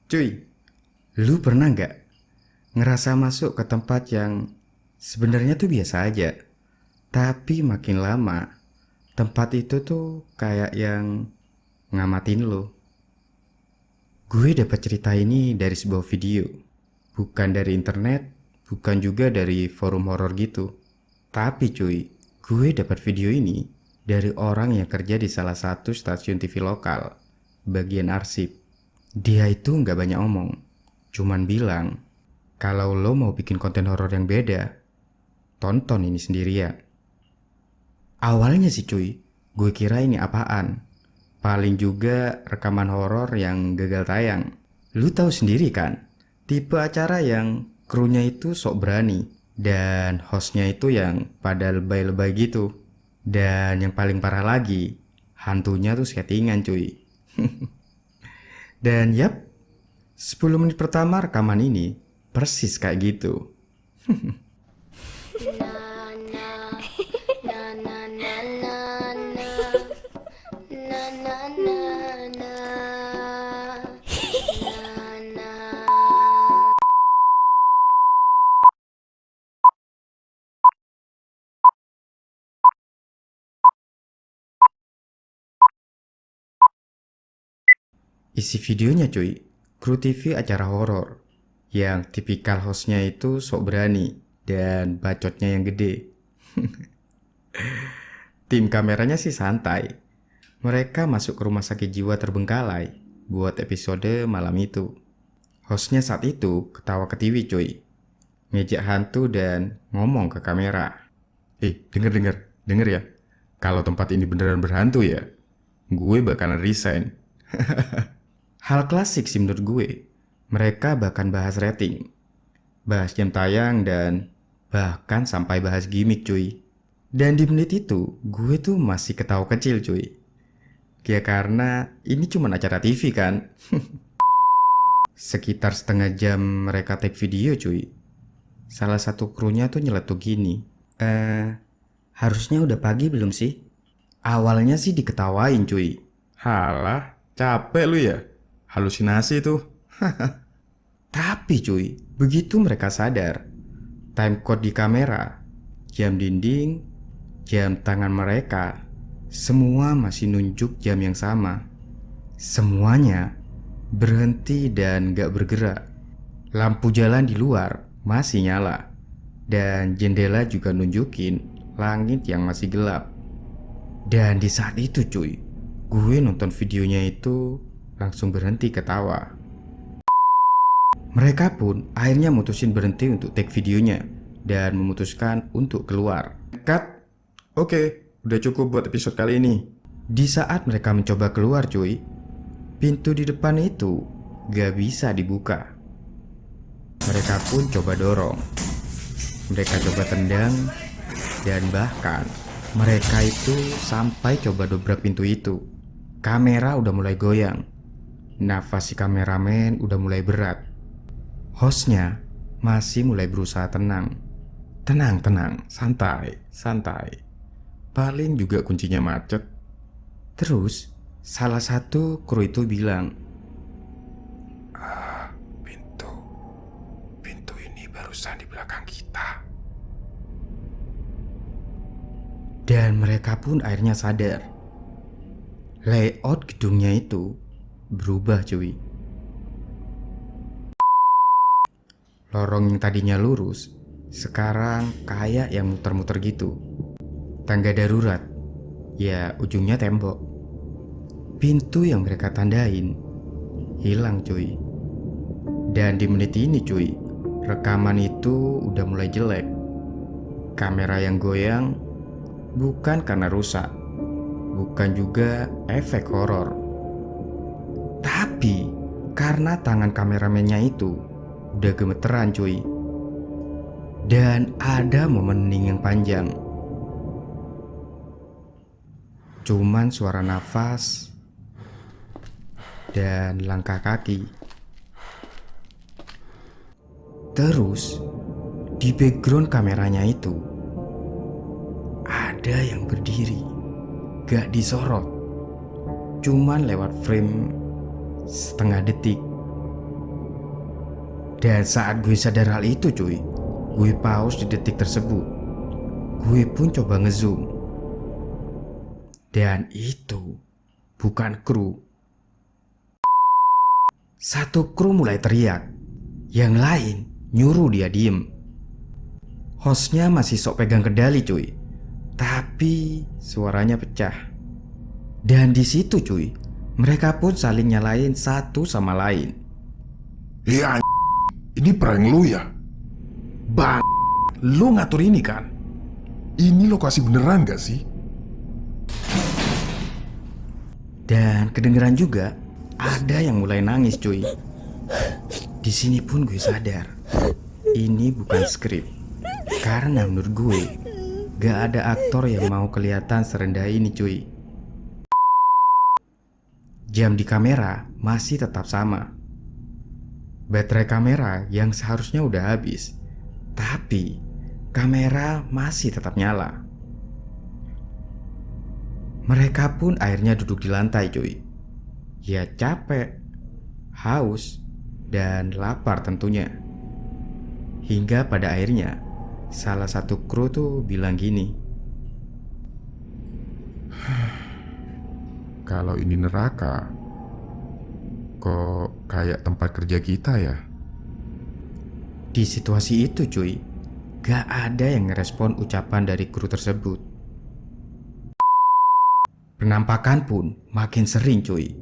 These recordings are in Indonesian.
Cuy, lu pernah nggak ngerasa masuk ke tempat yang sebenarnya tuh biasa aja, tapi makin lama tempat itu tuh kayak yang ngamatin lu? Gue dapat cerita ini dari sebuah video, bukan dari internet, bukan juga dari forum horor gitu. Tapi cuy, gue dapat video ini dari orang yang kerja di salah satu stasiun TV lokal, bagian arsip. Dia itu nggak banyak omong, cuman bilang, kalau lo mau bikin konten horor yang beda, tonton ini sendirian. Awalnya sih cuy, gue kira ini apaan. Paling juga rekaman horor yang gagal tayang. Lu tahu sendiri kan, tipe acara yang krunya itu sok berani dan hostnya itu yang pada lebay-lebay gitu. Dan yang paling parah lagi, hantunya tuh settingan cuy. Dan yap, 10 menit pertama rekaman ini persis kayak gitu. Isi videonya cuy, kru TV acara horor yang tipikal hostnya itu sok berani dan bacotnya yang gede. Tim kameranya sih santai. Mereka masuk ke rumah sakit jiwa terbengkalai buat episode malam itu. Hostnya saat itu ketawa ke TV cuy, ngejek hantu dan ngomong ke kamera. Denger ya. Kalau tempat ini beneran berhantu ya, gue bakalan resign. Hal klasik sih menurut gue. Mereka bahkan bahas rating, bahas jam tayang, dan bahkan sampai bahas gimmick cuy. Dan di menit itu, gue tuh masih ketawa kecil cuy. Ya karena ini cuma acara TV kan. Sekitar setengah jam mereka take video cuy. Salah satu krunya tuh nyeletuk gini. Harusnya udah pagi belum sih? Awalnya sih diketawain cuy. Halah, capek lu ya? Halusinasi tuh. Tapi cuy, begitu mereka sadar, time code di kamera, jam dinding, jam tangan mereka, semua masih nunjuk jam yang sama. Semuanya berhenti dan gak bergerak. Lampu jalan di luar masih nyala, dan jendela juga nunjukin langit yang masih gelap. Dan di saat itu cuy, gue nonton videonya itu langsung berhenti ketawa. Mereka pun akhirnya mutusin berhenti untuk take videonya dan memutuskan untuk keluar. Cut. Oke, udah cukup buat episode kali ini. Di saat mereka mencoba keluar cuy, pintu di depan itu gak bisa dibuka. Mereka pun coba dorong, mereka coba tendang, dan bahkan mereka itu sampai coba dobrak pintu itu. Kamera udah mulai goyang, nafas si kameramen udah mulai berat. Hostnya masih mulai berusaha tenang. Tenang, santai. Paling juga kuncinya macet. Terus salah satu kru itu bilang, pintu ini barusan di belakang kita. Dan mereka pun akhirnya sadar. Layout gedungnya itu berubah cuy. Lorong yang tadinya lurus, sekarang kayak yang muter-muter gitu. Tangga darurat, ya ujungnya tembok. Pintu yang mereka tandain hilang cuy. Dan di menit ini cuy, rekaman itu udah mulai jelek. Kamera yang goyang bukan karena rusak, bukan juga efek horor, tapi karena tangan kameramennya itu udah gemeteran cuy. Dan ada momen hening yang panjang, cuman suara nafas dan langkah kaki. Terus di background kameranya itu ada yang berdiri, gak disorot, cuman lewat frame setengah detik. Dan saat gue sadar hal itu cuy, gue pause di detik tersebut. Gue pun coba ngezoom. Dan itu bukan kru. Satu kru mulai teriak, yang lain nyuruh dia diem. Hostnya masih sok pegang kendali cuy, tapi suaranya pecah. Dan di situ cuy, mereka pun saling nyalain satu sama lain. Ini prank lu ya? Bang, lu ngatur ini kan? Ini lokasi beneran gak sih? Dan kedengeran juga ada yang mulai nangis cuy. Di sini pun gue sadar ini bukan skrip. Karena menurut gue gak ada aktor yang mau kelihatan serendah ini cuy. Jam di kamera masih tetap sama. Baterai kamera yang seharusnya udah habis, tapi kamera masih tetap nyala. Mereka pun akhirnya duduk di lantai cuy. Ya capek, haus, dan lapar tentunya. Hingga pada akhirnya salah satu kru tuh bilang gini, Kalau ini neraka, kok kayak tempat kerja kita ya? di situasi itu cuy, gak ada yang ngerespon ucapan dari kru tersebut. Penampakan pun makin sering cuy,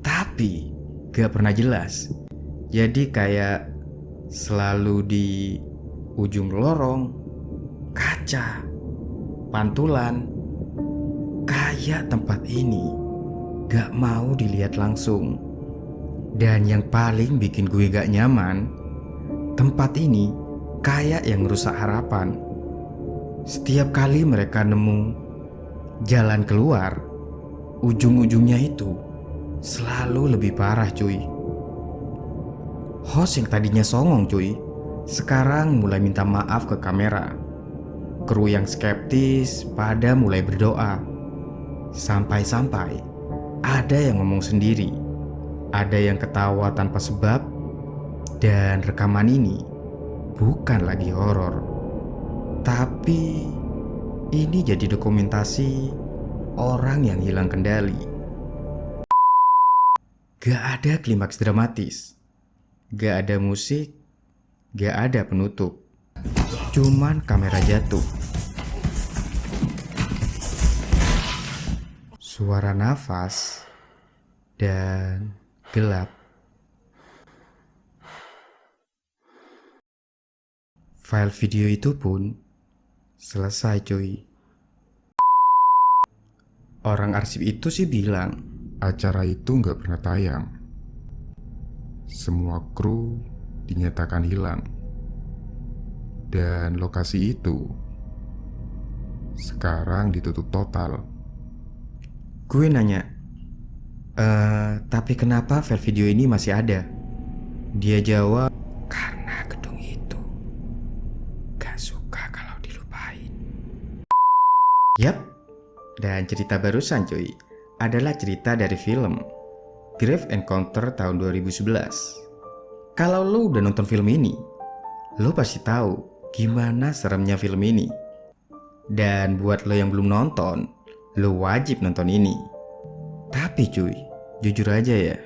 tapi gak pernah jelas. Jadi kayak selalu di ujung lorong, kaca, pantulan. Kayak tempat ini gak mau dilihat langsung. Dan yang paling bikin gue gak nyaman, tempat ini kayak yang rusak harapan. Setiap kali mereka nemu jalan keluar, ujung-ujungnya itu selalu lebih parah cuy. Host yang tadinya songong cuy, sekarang mulai minta maaf ke kamera. Kru yang skeptis pada mulai berdoa. Sampai-sampai ada yang ngomong sendiri, ada yang ketawa tanpa sebab. Dan rekaman ini bukan lagi horor, tapi ini jadi dokumentasi orang yang hilang kendali. Gak ada klimaks dramatis, gak ada musik, gak ada penutup. Cuman kamera jatuh, suara nafas, dan gelap. File video itu pun selesai cuy. Orang arsip itu sih bilang Acara itu nggak pernah tayang. Semua kru dinyatakan hilang. Dan lokasi itu sekarang ditutup total. Gue nanya, tapi kenapa file video ini masih ada? Dia jawab, karena gedung itu gak suka kalau dilupain. Yap, dan cerita barusan cuy adalah cerita dari film Grave Encounter tahun 2011. Kalau lo udah nonton film ini, lo pasti tahu gimana seremnya film ini. Dan buat lo yang belum nonton, lo wajib nonton ini. Tapi cuy, jujur aja ya,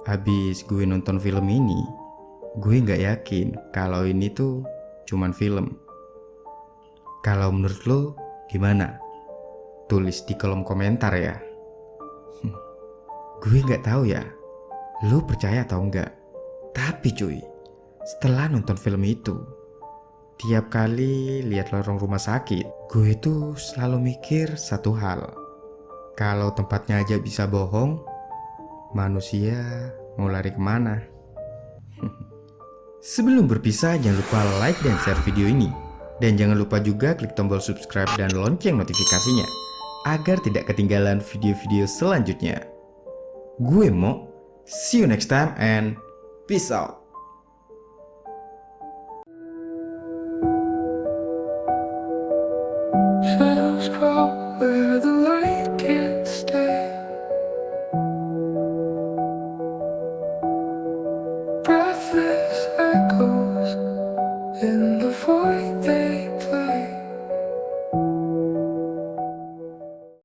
habis gue nonton film ini, gue gak yakin kalau ini tuh cuman film. Kalau menurut lo gimana? Tulis di kolom komentar ya. Gue gak tahu ya, lo percaya atau enggak. Tapi cuy, setelah nonton film itu, tiap kali lihat lorong rumah sakit, gue tuh selalu mikir satu hal. Kalau tempatnya aja bisa bohong, manusia mau lari kemana? Sebelum berpisah, jangan lupa like dan share video ini. Dan jangan lupa juga klik tombol subscribe dan lonceng notifikasinya, agar tidak ketinggalan video-video selanjutnya. Gue Mo, see you next time and peace out. Shadows crawl where the light can't stay. Breathless. in the void.